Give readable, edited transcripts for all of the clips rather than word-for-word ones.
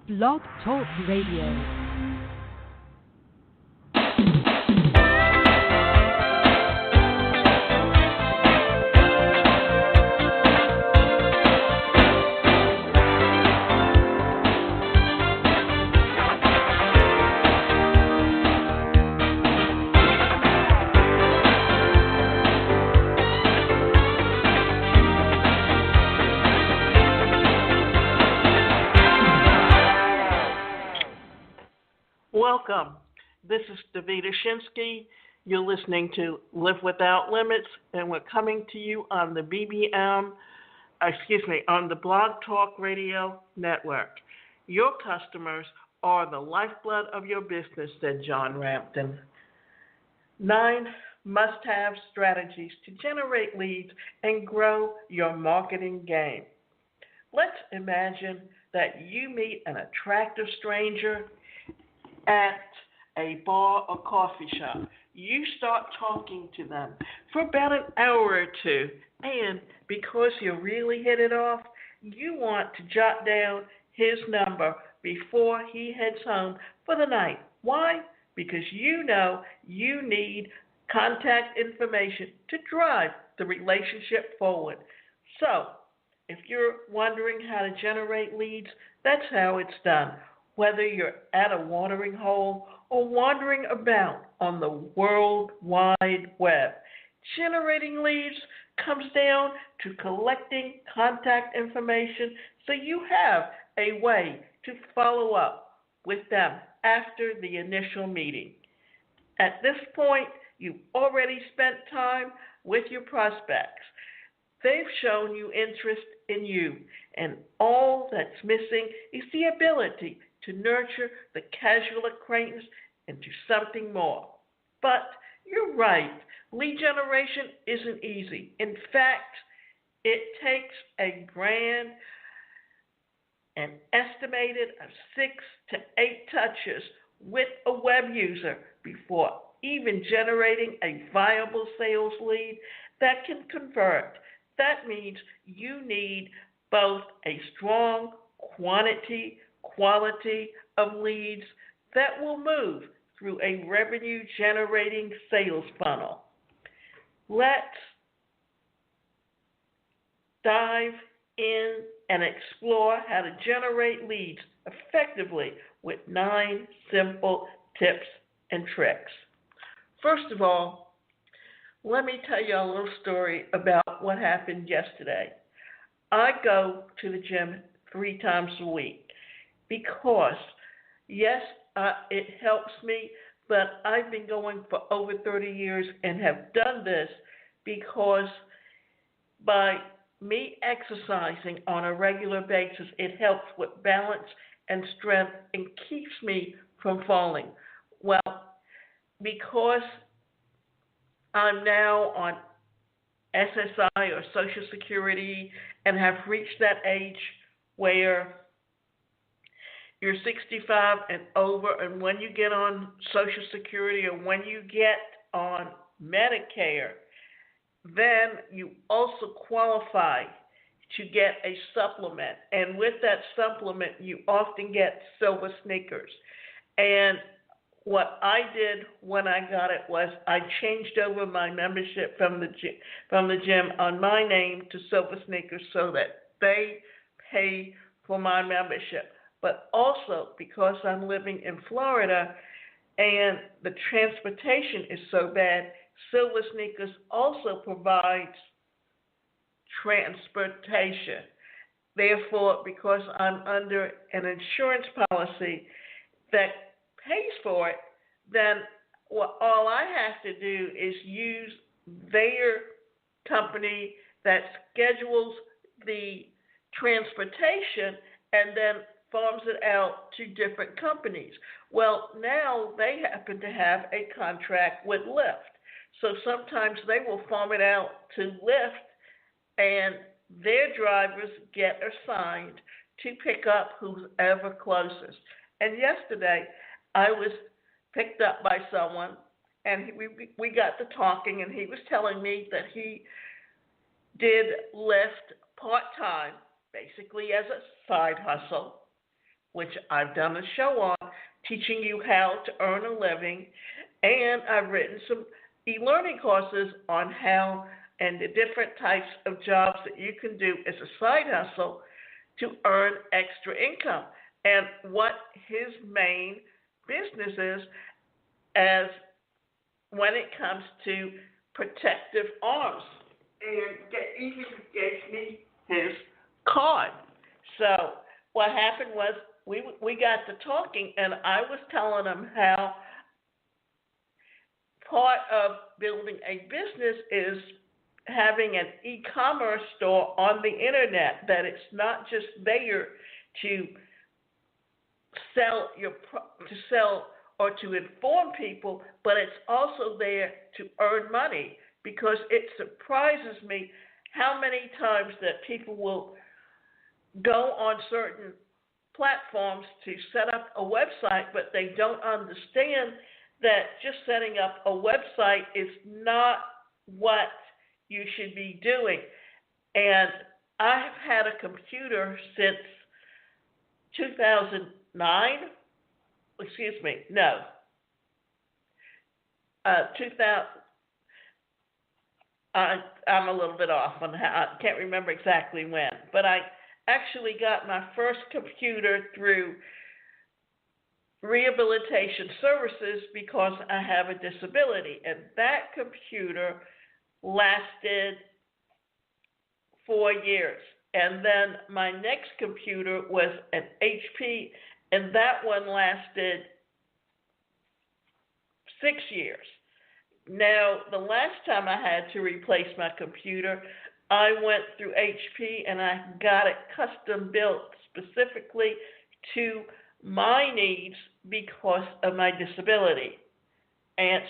Blog Talk Radio. Welcome. This is Davida Shinsky. You're listening to Live Without Limits, and we're coming to you on the on the Blog Talk Radio Network. Your customers are the lifeblood of your business, said John Rampton. 9 must-have strategies to generate leads and grow your marketing game. Let's imagine that you meet an attractive stranger at a bar or coffee shop. You start talking to them for about an hour or two, and because you really hit it off, you want to jot down his number before he heads home for the night. Why? Because you know you need contact information to drive the relationship forward. So, if you're wondering how to generate leads, that's how it's done. Whether you're at a watering hole or wandering about on the World Wide Web, generating leads comes down to collecting contact information so you have a way to follow up with them after the initial meeting. At this point, you've already spent time with your prospects. They've shown you interest in you, and all that's missing is the ability to nurture the casual acquaintance into something more. But you're right, lead generation isn't easy. In fact, it takes a brand an estimated of 6 to 8 touches with a web user before even generating a viable sales lead that can convert. That means you need both a strong quality of leads that will move through a revenue-generating sales funnel. Let's dive in and explore how to generate leads effectively with 9 simple tips and tricks. First of all, let me tell you a little story about what happened yesterday. I go to the gym 3 times a week because, yes, it helps me, but I've been going for over 30 years and have done this because by me exercising on a regular basis, it helps with balance and strength and keeps me from falling. Well, because I'm now on SSI or Social Security and have reached that age where you're 65 and over, and when you get on Social Security or when you get on Medicare, then you also qualify to get a supplement. And with that supplement, you often get silver sneakers. And what I did when I got it was I changed over my membership from the gym on my name to Silver Sneakers so that they pay for my membership. But also because I'm living in Florida and the transportation is so bad, Silver Sneakers also provides transportation. Therefore, because I'm under an insurance policy that pays for it, then all I have to do is use their company that schedules the transportation and then farms it out to different companies. Well, now they happen to have a contract with Lyft. So sometimes they will farm it out to Lyft and their drivers get assigned to pick up whoever closest. And yesterday, I was picked up by someone, and we got to talking, and he was telling me that he did Lyft part-time, basically as a side hustle, which I've done a show on, teaching you how to earn a living, and I've written some e-learning courses on how and the different types of jobs that you can do as a side hustle to earn extra income, and what his main business is as when it comes to protective arms. And he even gave me his card. So what happened was we got to talking, and I was telling him how part of building a business is having an e-commerce store on the internet, that it's not just there to sell or to inform people, but it's also there to earn money, because it surprises me how many times that people will go on certain platforms to set up a website, but they don't understand that just setting up a website is not what you should be doing. And I've had a computer since 2009. Excuse me, no. 2000. I'm a little bit off on how, I can't remember exactly when, but I actually got my first computer through rehabilitation services because I have a disability, and that computer lasted 4 years. And then my next computer was an HP, and that one lasted 6 years. Now, the last time I had to replace my computer, I went through HP and I got it custom built specifically to my needs because of my disability. And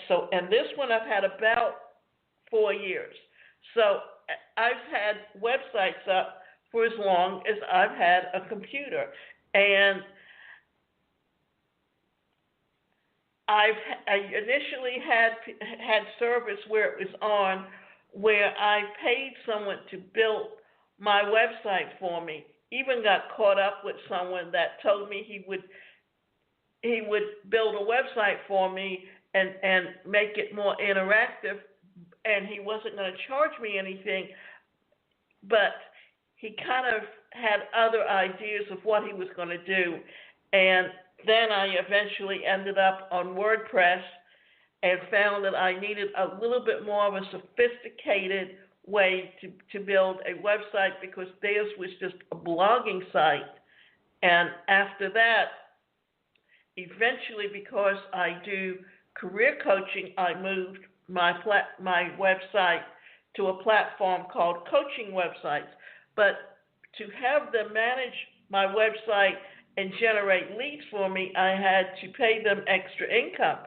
this one I've had about 4 years. So I've had websites up for as long as I've had a computer. And I initially had service where it was on, where I paid someone to build my website for me. Even got caught up with someone that told me he would build a website for me and make it more interactive, and he wasn't going to charge me anything, but he kind of had other ideas of what he was going to do. And then I eventually ended up on WordPress and found that I needed a little bit more of a sophisticated way to build a website, because theirs was just a blogging site. And after that, eventually, because I do career coaching, I moved my website to a platform called Coaching Websites. But to have them manage my website and generate leads for me, I had to pay them extra income.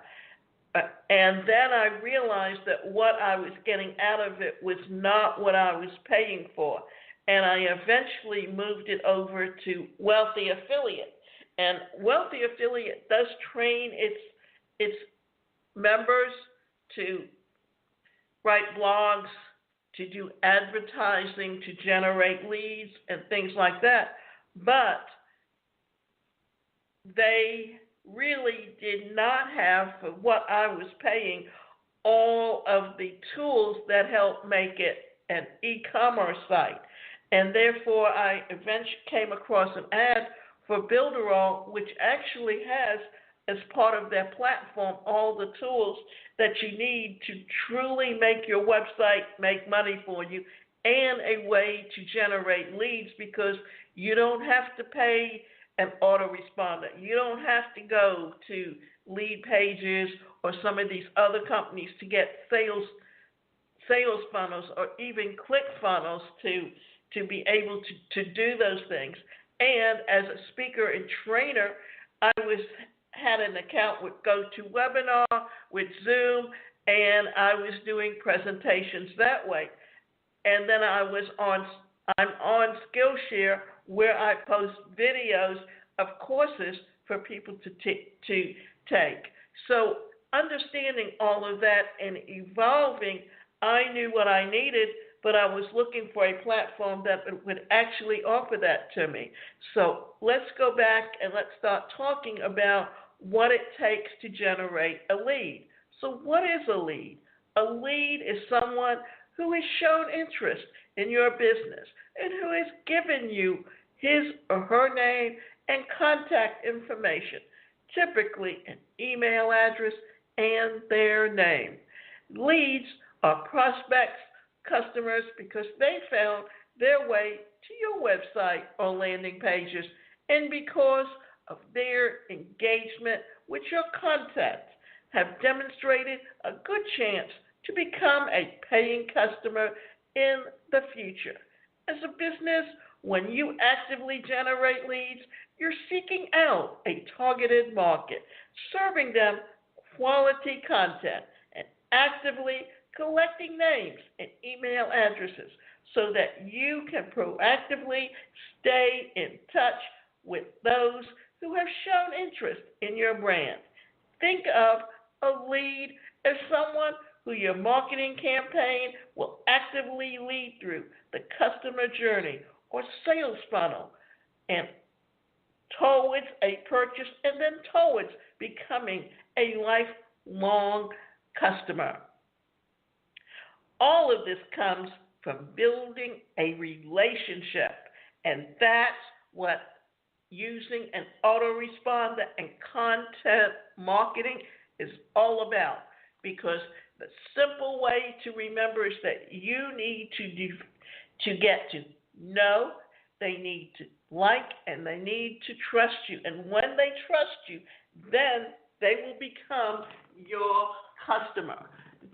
And then I realized that what I was getting out of it was not what I was paying for. And I eventually moved it over to Wealthy Affiliate. And Wealthy Affiliate does train its members to write blogs, to do advertising, to generate leads and things like that. But they really did not have, for what I was paying, all of the tools that help make it an e-commerce site. And therefore, I eventually came across an ad for Builderall, which actually has, as part of their platform, all the tools that you need to truly make your website make money for you, and a way to generate leads, because you don't have to pay an autoresponder. You don't have to go to Lead Pages or some of these other companies to get sales funnels, or even ClickFunnels to be able to do those things. And as a speaker and trainer, I had an account with GoToWebinar, with Zoom, and I was doing presentations that way. And then I'm on Skillshare, where I post videos of courses for people to take. So understanding all of that and evolving, I knew what I needed, but I was looking for a platform that would actually offer that to me. So let's go back and let's start talking about what it takes to generate a lead. So what is a lead? A lead is someone who has shown interest in your business and who has given you his or her name and contact information, typically an email address and their name. Leads are prospects, customers, because they found their way to your website or landing pages and because of their engagement with your content have demonstrated a good chance to become a paying customer in the future. As a business, when you actively generate leads, you're seeking out a targeted market, serving them quality content, and actively collecting names and email addresses so that you can proactively stay in touch with those who have shown interest in your brand. Think of a lead as someone who your marketing campaign will actively lead through the customer journey or sales funnel and towards a purchase and then towards becoming a lifelong customer. All of this comes from building a relationship, and that's what using an autoresponder and content marketing is all about, because the simple way to remember is that you need to get to know, they need to like, and they need to trust you. And when they trust you, then they will become your customer.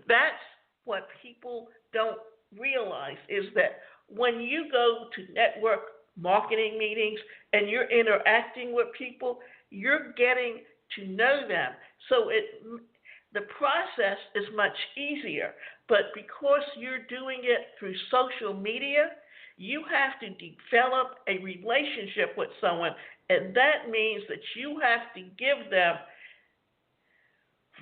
That's what people don't realize, is that when you go to network marketing meetings and you're interacting with people, you're getting to know them. So the process is much easier. But because you're doing it through social media, you have to develop a relationship with someone, and that means that you have to give them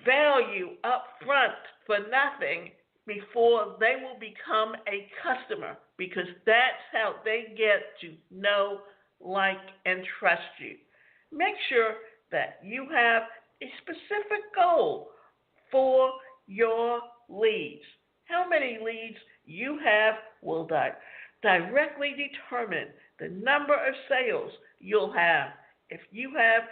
value up front for nothing before they will become a customer, because that's how they get to know, like, and trust you. Make sure that you have a specific goal for your leads. How many leads you have will directly determine the number of sales you'll have. If you have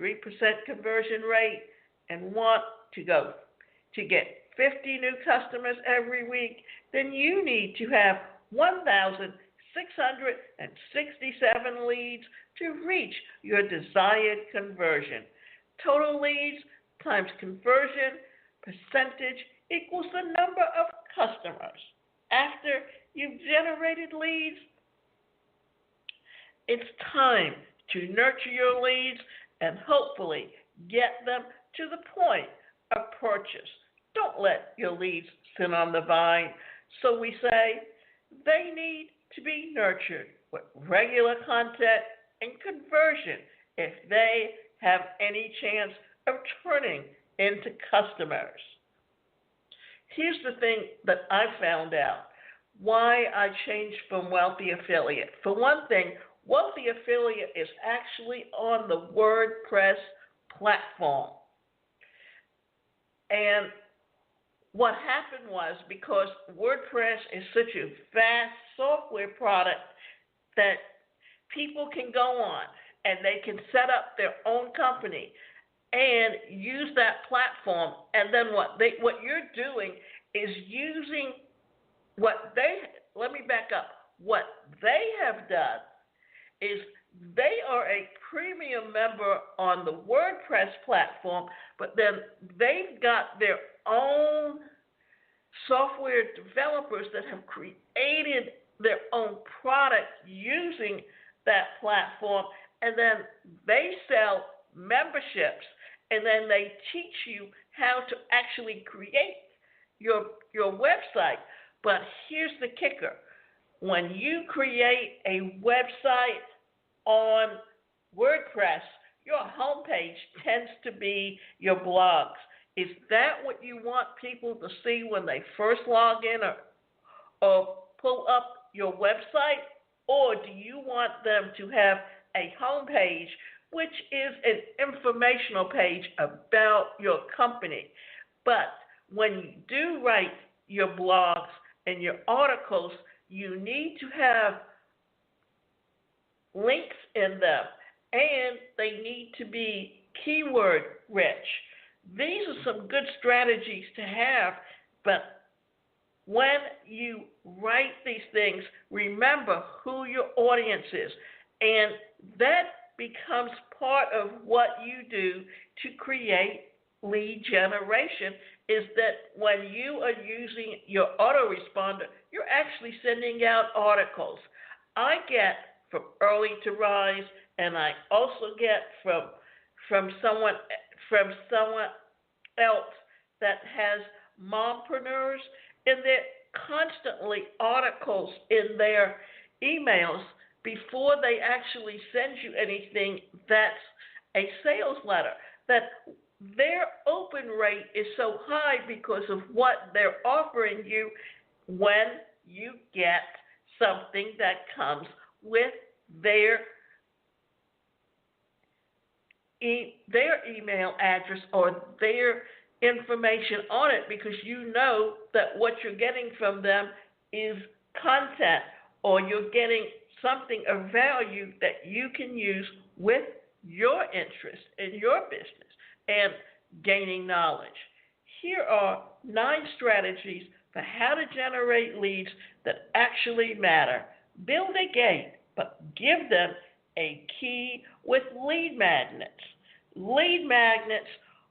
3% conversion rate and want to get 50 new customers every week, then you need to have 1,667 leads to reach your desired conversion. Total leads times conversion percentage equals the number of customers. After you've generated leads, it's time to nurture your leads and hopefully get them to the point of purchase. Don't let your leads sit on the vine. So we say they need to be nurtured with regular content and conversion if they have any chance of turning into customers. Here's the thing that I found out, why I changed from Wealthy Affiliate. For one thing, Wealthy Affiliate is actually on the WordPress platform. And what happened was, because WordPress is such a vast software product that people can go on and they can set up their own company and use that platform, and then what you're doing is using let me back up. What they have done is they are a premium member on the WordPress platform, but then they've got their own software developers that have created their own product using that platform, and then they sell memberships, and then they teach you how to actually create your website. But here's the kicker. When you create a website on WordPress, your homepage tends to be your blogs. Is that what you want people to see when they first log in or pull up your website, or do you want them to have a home page, which is an informational page about your company? But when you do write your blogs and your articles, you need to have links in them, and they need to be keyword rich. These are some good strategies to have, but when you write these things, remember who your audience is, and that becomes part of what you do to create lead generation, is that when you are using your autoresponder, you're actually sending out articles. I get from Early to Rise, and I also get from someone else that has mompreneurs, and they're constantly articles in their emails before they actually send you anything that's a sales letter. That their open rate is so high because of what they're offering you when you get something that comes with their email address or their information on it, because you know that what you're getting from them is content, or you're getting something of value that you can use with your interest in your business and gaining knowledge. Here are 9 strategies for how to generate leads that actually matter. Build a gate, but give them a key with lead magnets. Lead magnets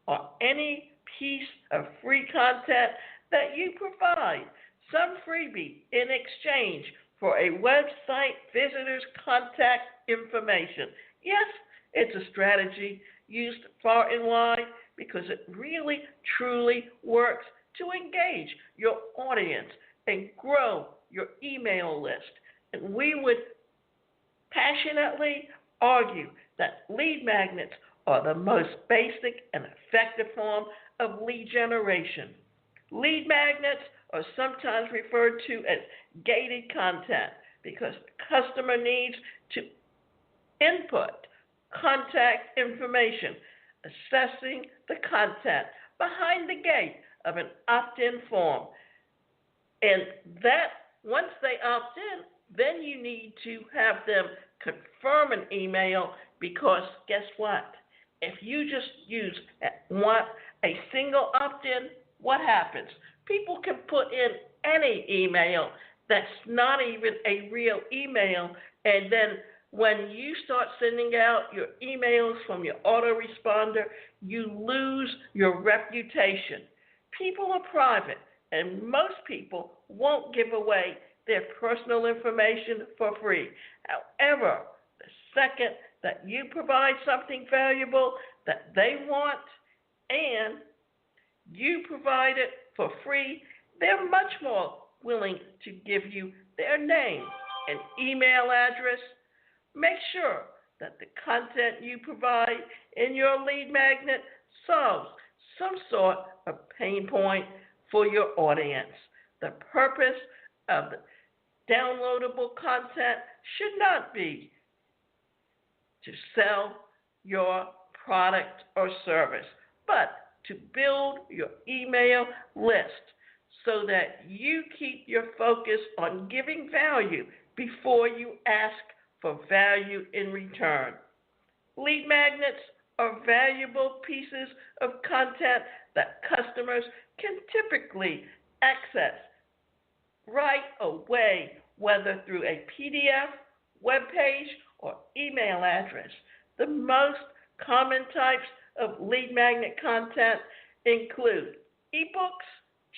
are any piece of free content that you provide, some freebie in exchange for a website visitor's contact information. Yes, it's a strategy used far and wide because it really, truly works to engage your audience and grow your email list. And we would passionately argue that lead magnets are the most basic and effective form of lead generation. Lead magnets are sometimes referred to as gated content because the customer needs to input contact information, assessing the content behind the gate of an opt-in form. And that, once they opt in, then you need to have them confirm an email, because guess what? If you just use a single opt-in, what happens? People can put in any email that's not even a real email, and then when you start sending out your emails from your autoresponder, you lose your reputation. People are private, and most people won't give away their personal information for free. However, the second that you provide something valuable that they want and you provide it for free, they're much more willing to give you their name and email address. Make sure that the content you provide in your lead magnet solves some sort of pain point for your audience. The purpose of the downloadable content should not be to sell your product or service, but to build your email list so that you keep your focus on giving value before you ask for value in return. Lead magnets are valuable pieces of content that customers can typically access right away, whether through a PDF, web page, or email address. The most common types of lead magnet content include ebooks,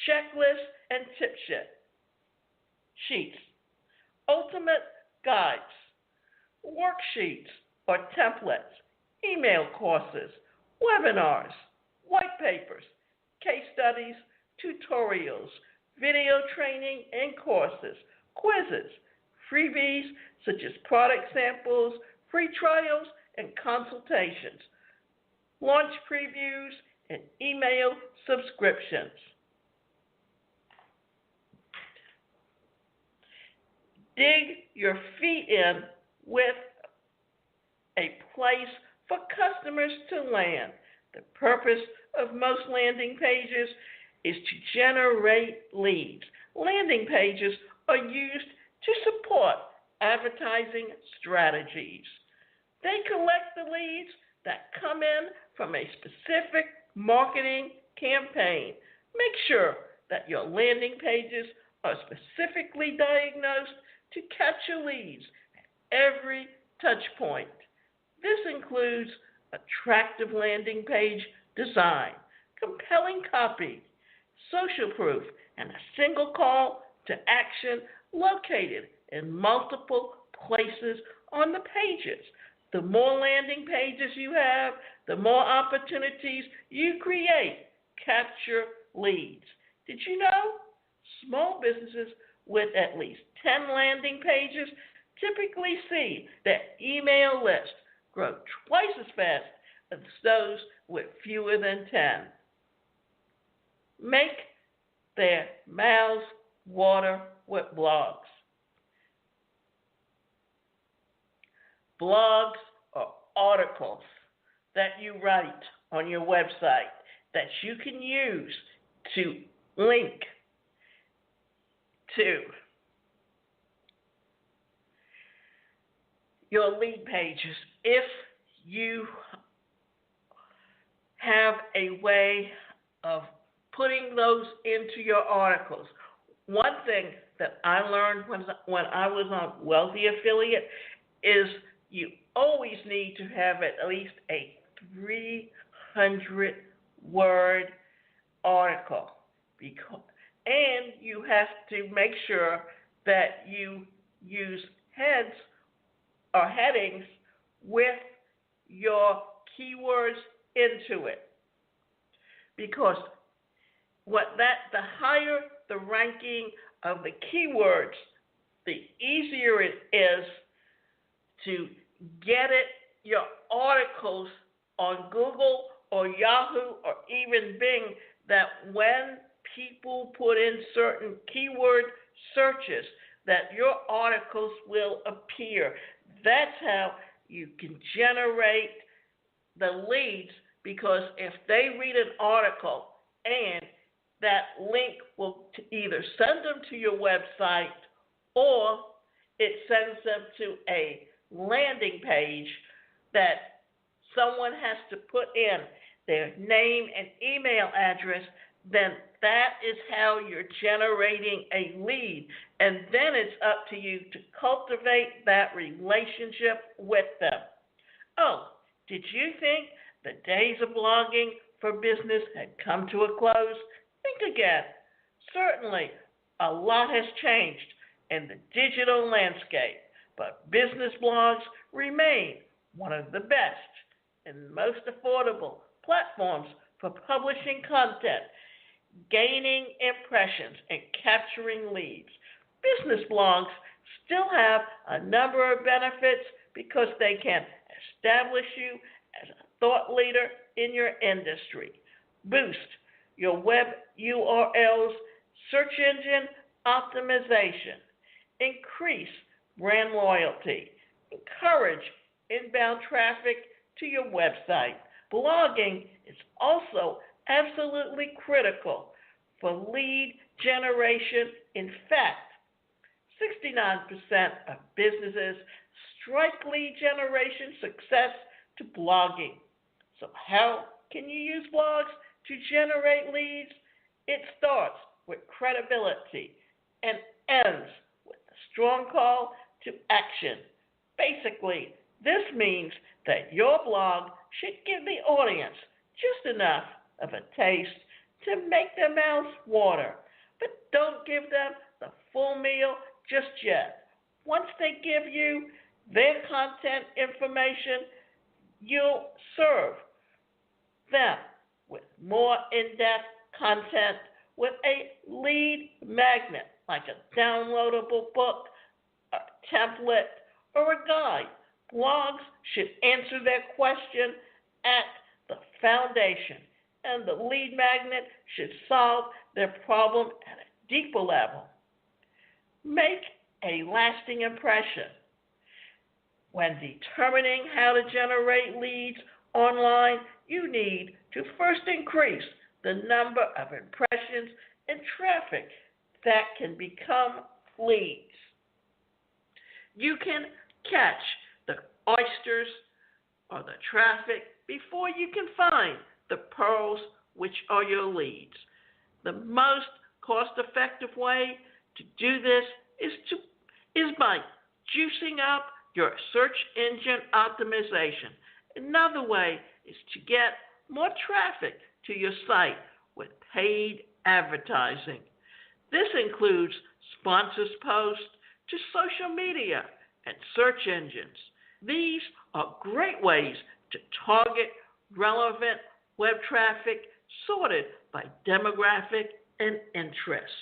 checklists, and tip sheets, ultimate guides, worksheets or templates, email courses, webinars, white papers, case studies, tutorials, video training and courses, quizzes, freebies such as product samples, free trials and consultations, launch previews, and email subscriptions. dig your feet in with a place for customers to land. The purpose of most landing pages is to generate leads. Landing pages are used to support advertising strategies. They collect the leads that come in from a specific marketing campaign. Make sure that your landing pages are specifically diagnosed to capture leads at every touch point. This includes attractive landing page design, compelling copy, social proof, and a single call to action located in multiple places on the pages. The more landing pages you have, the more opportunities you create. Capture leads. Did you know? Small businesses with at least 10 landing pages typically see their email list grow twice as fast as those with fewer than 10. Make their mouths water with blogs. Blogs are articles that you write on your website that you can use to link to your lead pages if you have a way of putting those into your articles. One thing that I learned when I was on Wealthy Affiliate is you always need to have at least a 300-word article, and you have to make sure that you use heads or headings with your keywords into it, because the higher the ranking of the keywords, the easier it is to get your articles on Google or Yahoo or even Bing, that when people put in certain keyword searches, that your articles will appear. That's how you can generate the leads, because if they read an article and that link will either send them to your website or it sends them to a landing page that someone has to put in their name and email address, then that is how you're generating a lead. And then it's up to you to cultivate that relationship with them. Oh, did you think the days of blogging for business had come to a close? Think again. Certainly, a lot has changed in the digital landscape, but business blogs remain one of the best and most affordable platforms for publishing content, gaining impressions, and capturing leads. Business blogs still have a number of benefits because they can establish you as a thought leader in your industry, boost your web URLs, search engine optimization, increase brand loyalty, encourage inbound traffic to your website. Blogging is also absolutely critical for lead generation. In fact, 69% of businesses strike lead generation success to blogging. So how can you use blogs to generate leads? It starts with credibility and ends with a strong call to action. Basically, this means that your blog should give the audience just enough of a taste to make their mouths water, but don't give them the full meal just yet. Once they give you their content information, you'll serve them with more in-depth content with a lead magnet, like a downloadable book, a template, or a guide. Blogs should answer their question at the foundation, and the lead magnet should solve their problem at a deeper level. Make a lasting impression. When determining how to generate leads online, you need to first increase the number of impressions and traffic that can become leads. You can catch the oysters or the traffic before you can find the pearls, which are your leads. The most cost-effective way to do this is by juicing up your search engine optimization. Another way is to get more traffic to your site with paid advertising. This includes sponsors posts to social media and search engines. These are great ways to target relevant web traffic sorted by demographic and interest.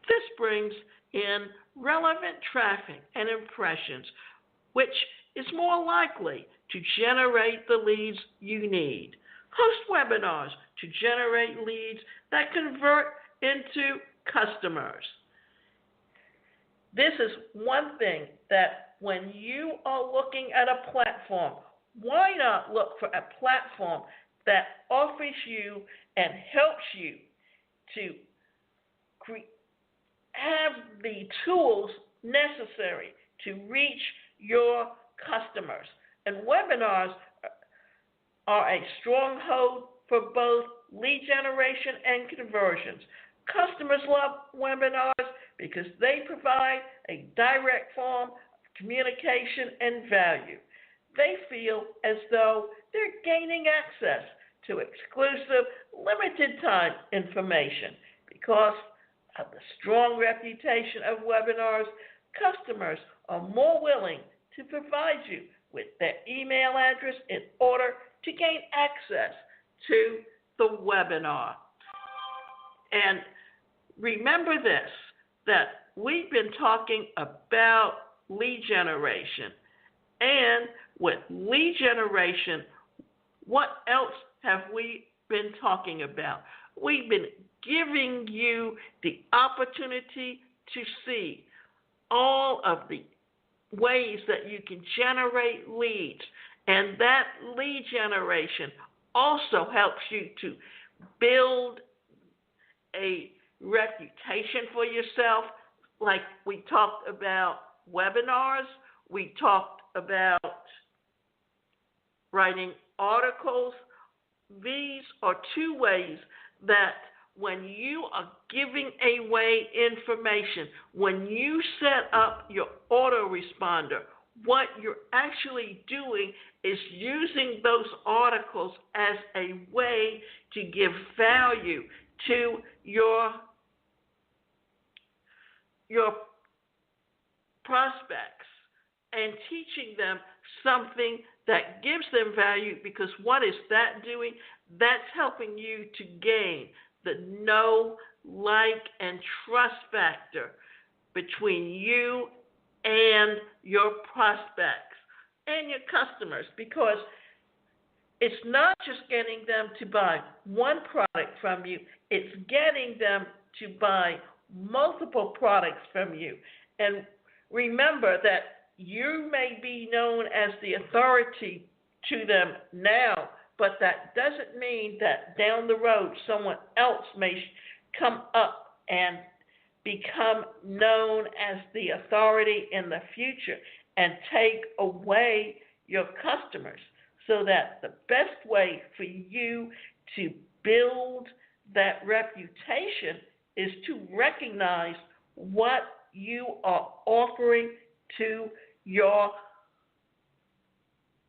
This brings in relevant traffic and impressions, which is more likely to generate the leads you need. Host webinars to generate leads that convert into customers. This is one thing that when you are looking at a platform, why not look for a platform that offers you and helps you to have the tools necessary to reach your customers. And webinars are a stronghold for both lead generation and conversions. Customers love webinars because they provide a direct form of communication and value. They feel as though they're gaining access to exclusive, limited time information. Because of the strong reputation of webinars, customers are more willing to provide you with their email address in order to gain access to the webinar. And remember this, that we've been talking about lead generation. And with lead generation, what else have we been talking about? We've been giving you the opportunity to see all of the ways that you can generate leads. And that lead generation also helps you to build a reputation for yourself. Like we talked about webinars, we talked about writing articles. These are two ways that when you are giving away information, when you set up your autoresponder, what you're actually doing is using those articles as a way to give value to your prospects and teaching them something that gives them value, because what is that doing? That's helping you to gain the know, like, and trust factor between you and your prospects and your customers, because it's not just getting them to buy one product from you, it's getting them to buy multiple products from you. And remember that you may be known as the authority to them now, but that doesn't mean that down the road someone else may come up and become known as the authority in the future and take away your customers. So that the best way for you to build that reputation is to recognize what you are offering to your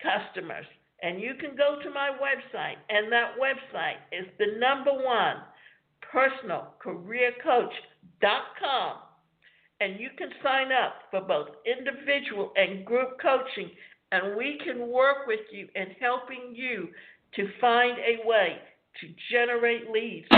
customers. And you can go to my website, and that website is the #1, personalcareercoach.com. And you can sign up for both individual and group coaching, and we can work with you in helping you to find a way to generate leads.